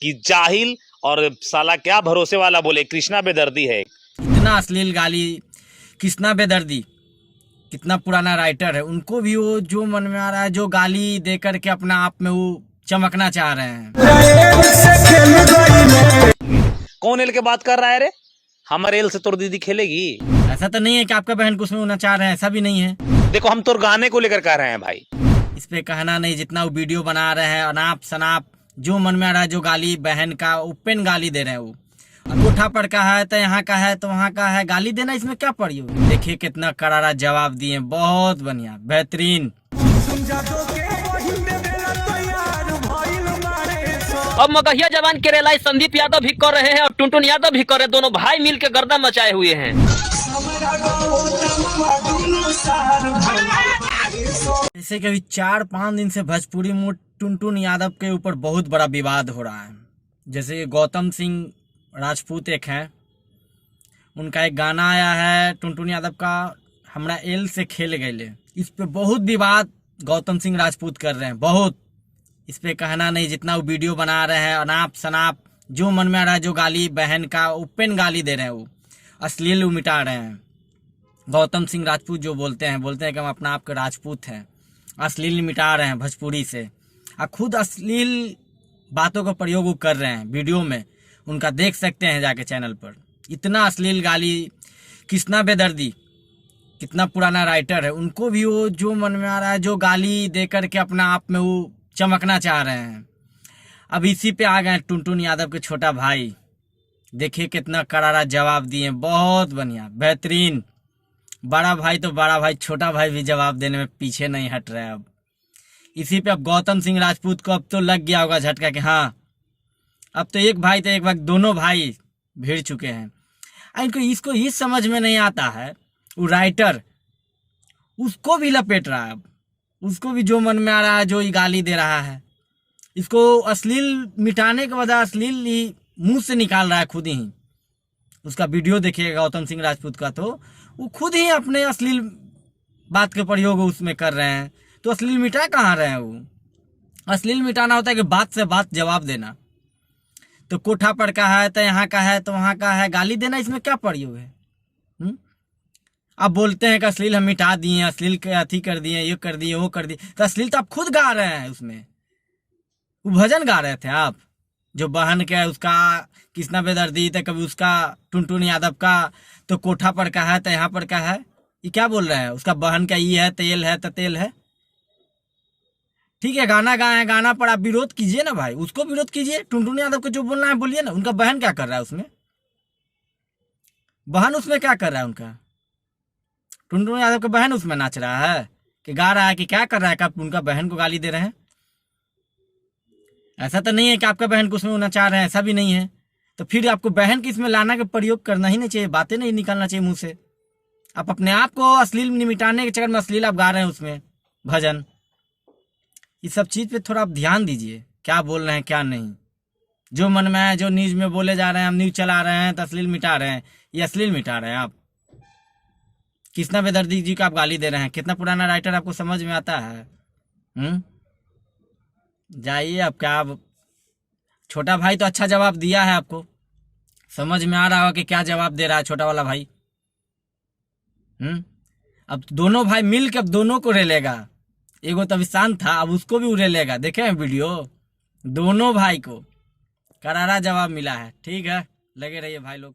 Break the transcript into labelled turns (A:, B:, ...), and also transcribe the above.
A: कि जाहिल और साला क्या भरोसे वाला बोले कृष्णा बेदर्दी है।
B: इतना अश्लील गाली कृष्णा बेदर्दी कितना पुराना राइटर है, उनको भी वो जो मन में आ रहा है जो गाली दे करके अपना आप में वो चमकना चाह रहे हैं।
A: कौन एल के बात कर रहा है रे? हमारे एल से तोर दीदी खेलेगी?
B: ऐसा तो नहीं है कि आपका बहन कुछ में होना चाह रहे हैं, ऐसा भी नहीं है।
A: देखो हम तो गाने को लेकर कह रहे हैं भाई,
B: इस पे कहना नहीं, जितना वो वीडियो बना रहे हैं अनाप शनाप जो मन में आ रहा है, जो गाली बहन का ओपन गाली दे रहे हैं वो। अंगूठा पर का है तो यहाँ का है तो वहाँ का है, गाली देना इसमें क्या पड़ी हो। देखिए कितना करारा जवाब दिए, बहुत बढ़िया बेहतरीन।
C: अब मगहिया जवान केरेलाई संदीप यादव भी कर रहे हैं और टुनटुन यादव भी कर रहे हैं, दोनों भाई मिलकर गर्दा मचाए हुए हैं।
B: जैसे कि अभी 4-5 दिन से भोजपुरी में टुनटुन यादव के ऊपर बहुत बड़ा विवाद हो रहा है। जैसे गौतम सिंह राजपूत एक हैं, उनका एक गाना आया है टुनटुन यादव का, हमरा एल से खेल गए। इस पे बहुत विवाद गौतम सिंह राजपूत कर रहे हैं, बहुत। इस पे कहना नहीं, जितना वो वीडियो बना रहे हैं अनाप शनाप जो मन में आ रहा है, जो गाली बहन का ओपन गाली दे रहे हैं, वो अश्लील मिटा रहे हैं। गौतम सिंह राजपूत जो बोलते हैं कि हम अपना आप के राजपूत हैं, अश्लील मिटा रहे हैं भोजपुरी से, और खुद अश्लील बातों का प्रयोग वो कर रहे हैं वीडियो में। उनका देख सकते हैं जाके चैनल पर। इतना अश्लील गाली कृष्णा बेदर्दी कितना पुराना राइटर है, उनको भी वो जो मन में आ रहा है जो गाली दे करके अपना आप में वो चमकना चाह रहे हैं। अब इसी पे आ गए टुनटुन यादव के छोटा भाई, देखिए कितना करारा जवाब दिए, बहुत बढ़िया बेहतरीन। बड़ा भाई तो बड़ा भाई, छोटा भाई भी जवाब देने में पीछे नहीं हट रहा है। अब इसी पे अब गौतम सिंह राजपूत को अब तो लग गया होगा झटका कि हाँ अब तो एक भाई तो एक वक्त दोनों भाई भिड़ चुके हैं। इनको इसको ये समझ में नहीं आता है, वो राइटर उसको भी लपेट रहा है। अब उसको भी जो मन में आ रहा है जो गाली दे रहा है, इसको अश्लील मिटाने के बजाय अश्लील ही मुंह से निकाल रहा है खुद ही। उसका वीडियो देखिएगा गौतम सिंह राजपूत का, तो वो खुद ही अपने अश्लील बात के प्रयोग उसमें कर रहे हैं। तो अश्लील मिटा कहाँ रहे हैं वो? अश्लील मिटाना होता है कि बात से बात जवाब देना। तो कोठा पर का है तो यहाँ का है तो वहाँ का है, गाली देना इसमें क्या प्रयोग है? अब बोलते हैं कि अश्लील हम मिटा दिए, अश्लील के अथी कर दिए, ये कर दिए, वो कर दिए। तो अश्लील तो आप खुद गा रहे हैं उसमें, वो भजन गा रहे थे आप, जो बहन के उसका कृष्णा बेदर्दी तो कभी उसका टुनटुन यादव का, तो कोठा पर का है तो यहाँ पर का है, ये क्या बोल रहे हैं? उसका बहन का ये है तेल है तो तेल है। ठीक है गाना गाए हैं, गाना पर आप विरोध कीजिए ना भाई, उसको विरोध कीजिए। टुनटुन यादव को जो बोलना है बोलिए ना। उनका बहन क्या कर रहा है उसमें? बहन उसमें क्या कर रहा है उनका? टुनटुन यादव का बहन उसमें नाच रहा है कि गा रहा है कि क्या कर रहा है? आप उनका बहन को गाली दे रहे हैं। ऐसा तो नहीं है कि आपका बहन को उसमें होना चाह रहे हैं, ऐसा भी नहीं है। तो फिर आपको बहन की इसमें लाना का प्रयोग करना ही नहीं चाहिए, बातें नहीं निकालना चाहिए मुंह से। आप अपने आप को अश्लील मिटाने के चक्कर में अश्लील आप गा रहे हैं उसमें भजन। इस सब चीज पे थोड़ा आप ध्यान दीजिए, क्या बोल रहे हैं क्या नहीं। जो मन में है, जो न्यूज में बोले जा रहे हैं, हम न्यूज चला रहे हैं तो अश्लील मिटा रहे हैं, ये अश्लील मिटा रहे हैं आप। कृष्णा बेदर्दी जी का आप गाली दे रहे हैं, कितना पुराना राइटर आपको समझ में आता है? जाइए अब क्या, अब छोटा भाई तो अच्छा जवाब दिया है, आपको समझ में आ रहा होगा कि क्या जवाब दे रहा है छोटा वाला भाई। अब दोनों भाई मिल के अब दोनों को रेलेगा। एगो तो अभी शांत था, अब उसको भी उड़ेलेगा। देखे हैं वीडियो, दोनों भाई को करारा जवाब मिला है। ठीक है, लगे रहिए भाई लोग।